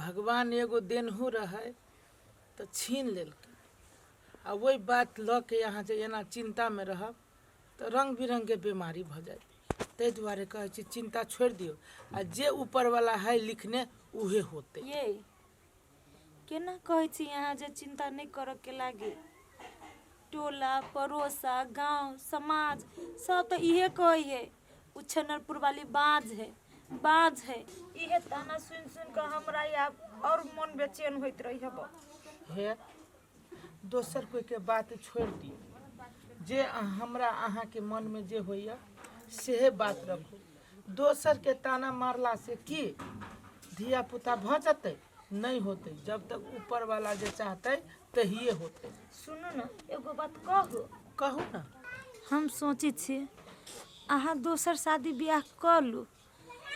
भगवान एगो देनहु रहे तो छीन लेलकै आ वही बात ल के यहाँ जे एना चिंता में रहब तो रंग बिरंग के बीमारी भ जाए। ताहि दुआरे कहै छी चिंता छोड़ दियो आ जे ऊपर वाला है लिखने उहे होते। ये केना कहै छी यहाँ जे चिंता नहीं कर के लागे। टोला पड़ोसा गांव समाज सब तो इहे कहे है उछनरपुर वाली बाज है इहे ताना सुन सुन के हमरा या और मन बेचैन होइत रही हब। हे दोसर कोई के बात छोड़ दियो जे हमरा अहाँ के मन में जे होइया सेहे बात रखो। दोसर के ताना मारला से की धिया पुता भ जते नहीं होते। जब तक ऊपर वाला जे चाहते तहिए होते। सुनो ना एगो बात कहू। कहू ना। हम सोचे छी अहाँ दोसर शादी ब्याह कर लू।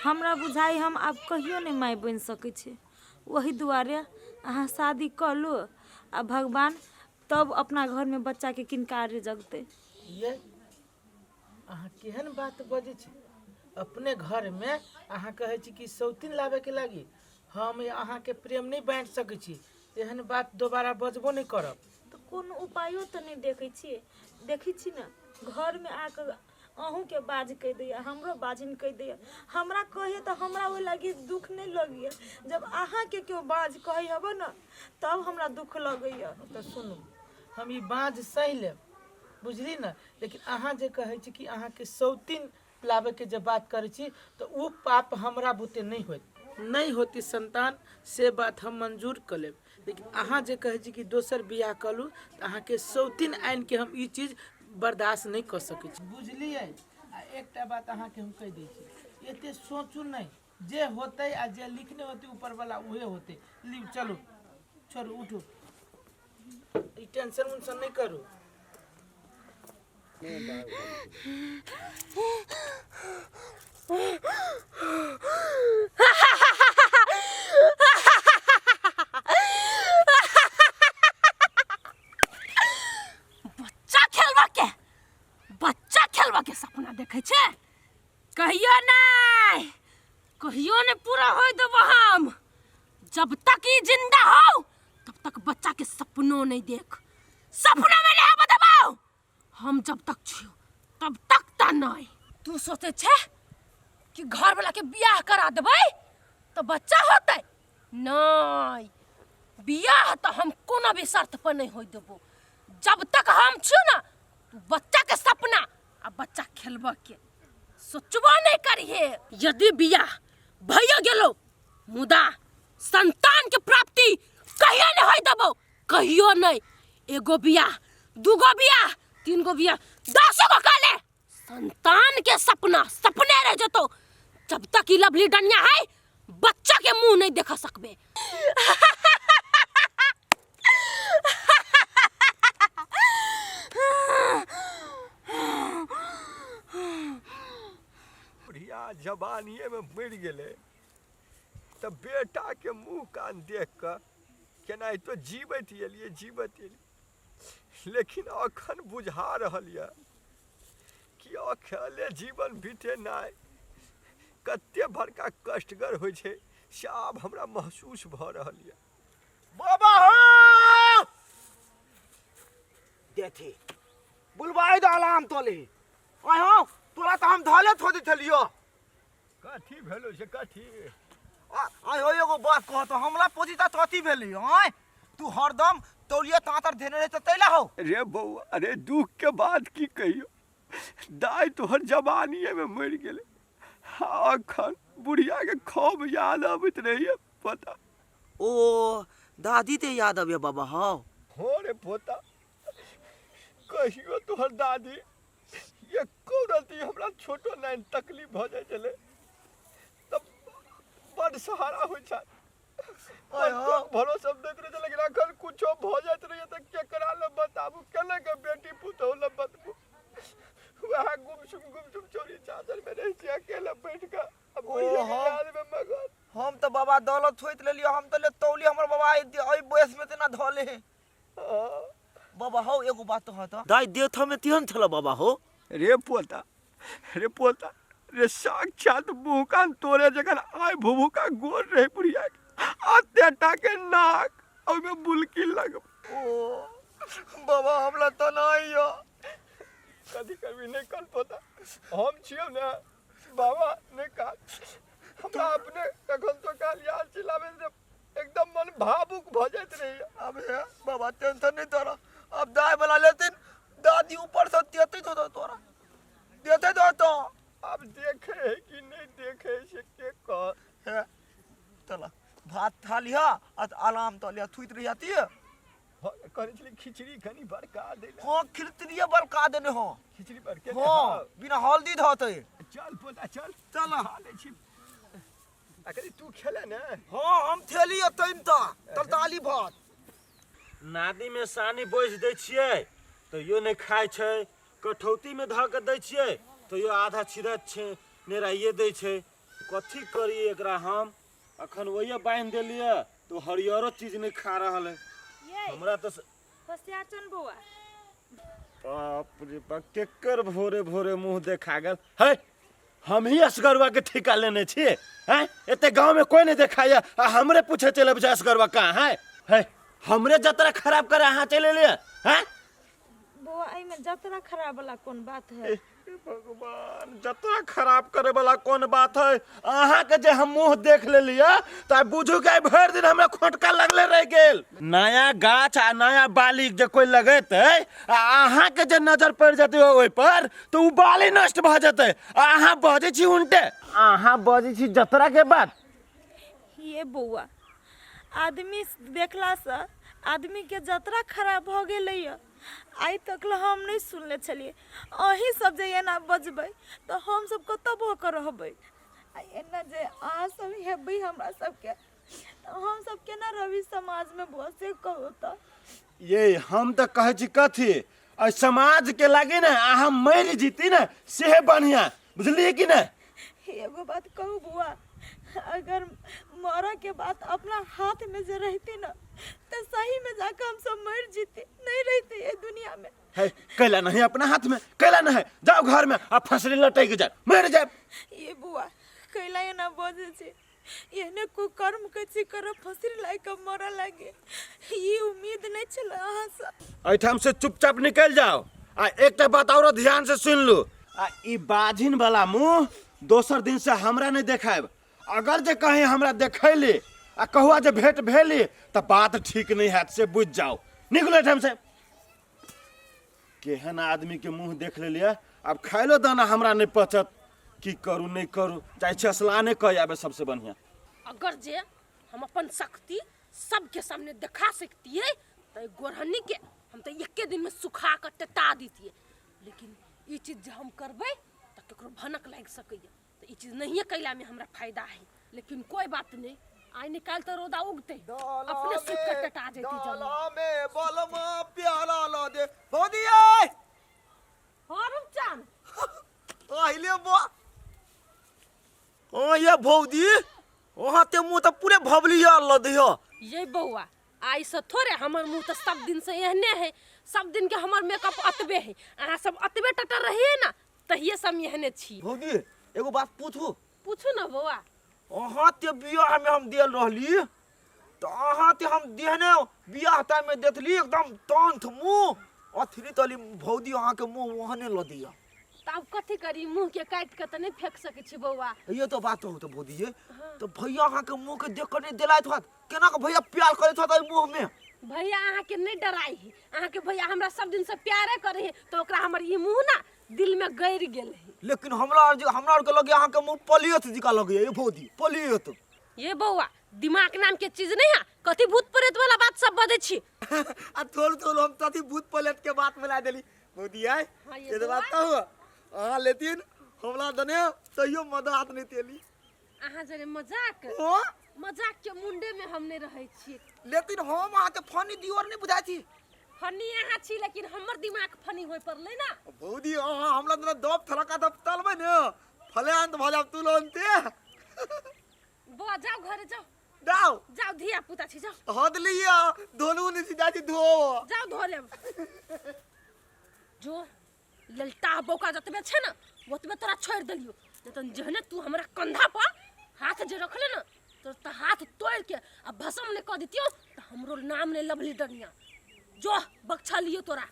हमरा बुझाई हम अब कहियो नहीं माय बन सके छी। वही दुआरे अहाँ शादी कर लू आ भगवान तब अपना घर में बच्चा के किनकार जगते। ये अहाँ केहन बात बजे छी। अपने घर में अहाँ कहे छी कि सौतीन लावे के लागी हम अहाँ के प्रेम नहीं बांट सके छी। एहन बात दोबारा बजबो नहीं करब। तो कोनो उपायो तो नहीं देखी छी ना घर में आकर अहूँ के बाज कह दिया हमरो बाजिन कह दिया। हमरा कहे तो हमरा वो लगी दुख नहीं लगी। जब अहाँ के क्यों बाज कहे हब ना तब हमरा दुख लगे। तो सुनू हम ई बाज सही लेब बुझली ना। लेकिन अहाँ जे कहे छी कि अहाँ के सौतीन लावे के जब बात करे छी तो वो पाप हमरा बुते नहीं होती संतान से बात हम मंजूर कर लेब। लेकिन अहाँ जे कहे छी कि दोसर बियाह कलू तो अहाँ के सौतीन आइन के हम ई चीज बर्दाश्त नहीं कर सके छी बुझलिए। आ एकटा बात अहाँ के हम कह दै छी एते सोचू नहीं जे होते आ जे लिखने होते ऊपर वाला उहे होते। लीव चलो छोड़ू उठो ई टेंशन उनसन नहीं करू। बच्चा खेलवा के सपना देखे छे कहियो नहीं पूरा हो देबो हम। जब तक ई जिंदा हो तब तक बच्चा के सपनों नहीं देख। सपना में नहीं बताबो हम जब तक छियो तब तक ता नहीं। तू सोचे छे कि घर वाला के बियाह करा देबै तो बच्चा होते नहीं। बियाह तो हम कोनो भी शर्त पर नहीं होय देबो। जब तक हम छियो ना तू बच्चा के सपना आ बच्चा खेलबा के सोचबो नहीं करिए। यदि बियाह भइयो गेलो मुदा संतान के प्राप्ति कहियो नहीं होय देबो कहियो नहीं। एगो बियाह दूगो बियाह तीन गो बियाह 10 गो काले संतान के सपना सपने रह जतो। जब तक ई लवली डनिया है बच्चा के मुंह नहीं देखा सकबे। जवानिए में मर गए तो बेटा के मुंह कान देख कर केना तो जीवत एलिए। लेकिन अखन बुझा रहल है कि अकेले जीवन बीते नहीं कते बड़का कष्टगर हो छे से आब हमरा महसूस भ रहल है। बाबा हो देथी बुलवाई द अलार्म तोले आय हो तोरा त हम धले थोदी थलियो। कथी भेलो से कथी आय हो एगो बात कह तो हमरा पोजीता तोती भेली आय तू हरदम तौलिया तातर धेने रहे त तैला हो। अरे बउआ अरे दुख के बात की कहियो दाई तोहर जवानिए में मर गेले। अखन बुढ़िया के खूब याद आबत रही है पता। ओ दादी ते याद आवे बाबा हो रे पोता कहियो तोहर दादी ये कोरती हमरा छोटो नाइन तकलीफ भ जाय चले तब बड़ सहारा हो छ। भरोसा देत रहे लेकिन अखन कुछो भ जात रही त केकरा ले बताबू केले के बेटी पुतौ ले बताबू। वह गुमसुम चोरी चादर में रह छी अकेले बैठ के अब याद में मगन। हम तो बाबा दौलत होइत लेलियो हम तो ले तौली हमर बाबा ओइ बयस में तना धले है। बाबा हो एगो बात हो त दाई देथ में तिहन छला बाबा हो। रे पोता रे साक्षात मुंह कान तोरे जगन आय भूभू का गोर रहे बुढ़िया आते बेटा के नाक और में बुलकी लग ओ बाबा हमरा तो नहीं हो कभी कभी नहीं कर पाता हम छियो ना बाबा ने कहा हमरा अपने कखन तो काल याद चिल्लावे से एकदम मन भावुक भ जात रही। अब है बाबा टेंशन नहीं तोरा अब दाई वाला लेतिन दादी ऊपर से देते तो तोरा देते तो अब देखे है कि नहीं देखे से के कह है चला भात खा लिया आराम तो लिया थुइत रही आती है करे छली खिचड़ी खनी बड़का दे हाँ खिचड़ी बड़का देने हो खिचड़ी बड़के हाँ बिना हल्दी धोते चल पोता चल चल ले छी अकरी तू खेले ना हाँ हम थेली तैन तरताली भात नादी में सानी बोझ दै छियै तो यो नहीं खाय छै कठौती में ध के दै छियै तो यो आधा छिरत छै नेराइए दै छै कथी करी एकरा हम अखन वही बांध देलिए तो हरियरो चीज नहीं खा रहल है ये हमरा तो होशियार चन बौआ बाप रे बाप केकर भोरे भोरे मुंह देखा गेल है हम ही असगरवा के ठिका लेने छी हैं एते गांव में कोई नहीं देखाया हमरे पूछे चले बजा असगरवा कहां है हमरे जतरा खराब करे अहाँ चले लिए हैं बौआ एहि में जतरा खराब वाला कौन बात है भगवान जतरा खराब करे वाला कौन बात है अहाँ के जे हम मुंह देख ले लिया त बुझू के भर दिन हमरा खोटका लगले रह गेल नया गाछ आ नया बाली जे कोई लगेते अहाँ के जे नजर पड़ जते ओइ पर तो उ बाली नष्ट भ जते अहाँ बजे छी उल्टे अहाँ बजे छी जतरा के बात ये बौआ आदमी देखला से आदमी के जतरा खराब हो गेलै आई तक हम नहीं सुनले छलिए अही सब जे एना बजबै तो हम सब कतऽ भोकर रहबै एना जे अहाँ सब हेबै हमरा सबके हम सब केना रवि समाज में बसे कहू तो ये हम तो कहे छी कथी आ समाज के लागे ना अहाँ मर जीती ना से बढ़िया बुझलिए कि ना एगो बात कहू बुआ अगर मरा के बात अपना हाथ में जो रहती ना तो सही में जाकर हम सब मर जीते नहीं रहते ये दुनिया में है कैला नहीं अपना हाथ में कैला नहीं जाओ घर में आ फसली लटक जाए मर जाए ये बुआ कैला ये ना बोझे छे येने को कर्म कछि कर फसरी लाई के मरा लागे ये उम्मीद नहीं चला अहाँ से ऐठाम से चुपचाप निकल जाओ आ एकटा बात और ध्यान से सुन लो आ ई बाजिन वाला मुंह दोसर दिन से हमरा नहीं देखाब अगर जे कहीं हमरा देखैली आ कहुआ जे भेंट भेली तो बात ठीक नहीं है से बुझ जाओ निकलो ऐठाम से केहन आदमी के मुंह देख ले लिया अब खाइलो दाना हमरा नहीं पचत की करू नहीं करू चाहे छसलाने कह आबे सबसे बढ़िया अगर जे हम अपन शक्ति सबके सामने दिखा सकती है तो गोरहनी के हम तो एक दिन में सुखा कर टेटा दीतिए लेकिन ये चीज हम करबे तो केकरो भनक लग सकैया तो ये चीज नहीं कैला में हमरा फायदा है लेकिन कोई बात नहीं आई निकाल तो रोदा उगते अपने सुख कर टेटा जेती जमीन में बलमा प्याला ला दे भौदिया हां रुपचान आइले बा ओ ये भौदी वहां ते मुंह तो पूरे भवलिया ल दियो ये बउआ आई से थोड़े हमर मुंह तो सब दिन से एहने है सब दिन के हमर मेकअप अतबे है अहाँ सब अतबे टटर रहिए ना तहिए सब एहने छी भौदी एगो बात पूछू ना बउआ अहाँ ते बियाह में हम देल रहली तो अहाँ ते हम देहने बियाह टाइम में देखली एकदम तंथ मुंह अथरी तली भौदी अहाँ के मुंह वहने ल दिया तब कथी करी मुंह के काट के त नहीं फेंक सके छी बउआ ये तो बात हो तो भौदी ये तो भैया अहाँ के मुंह के देख कर नहीं दिलाइत होत केना के भैया प्यार करैत होत ओइ मुंह में भैया अहाँ के नहीं डराई है अहाँ के भैया हमरा सब दिन से प्यारे करे है तो ओकरा हमर ई मुंह ना दिल में गैर गेल है लेकिन हमरा के लगे अहाँ के मुंह पलियत जिका लगे ये भौदी पलियत ये बउआ दिमाग नाम के चीज नहीं है कथी भूत प्रेत वाला बात सब बजे छी आ थोड़ हम तथी भूत पलट के बात मिला देली भौदी आय हाँ, ये ये तो बउआ। बात कहू अहाँ लेतिन हमरा दने तइयो मदद नहीं तेली अहाँ जरे मजाक ओ मजाक के मुंडे में हम नहीं रहे छी लेकिन हम अहाँ के फनी दियोर नहीं बुझाई छी फनी अहाँ छी लेकिन हमर दिमाग फनी होय पड़ले ना भौदी अहाँ हमरा दने दब थलका दब तलबे ने फलांत भजाब तुलंते बउआ जाओ घरे जाओ जाओ जाओ धिया पुता छी जाओ हद लिया दोनों ने सीधा जी धो जाओ धो ले जो ललटा बोका जतबे छे ना ओतबे तोरा छोड़ देलियो जतन जहने तू हमरा कंधा पर हाथ जे रखले ना तो हाथ तोड़ के आ सामने कह देतियो तो हमरो नाम ने लवली डनिया जो बक्छा लियो तोरा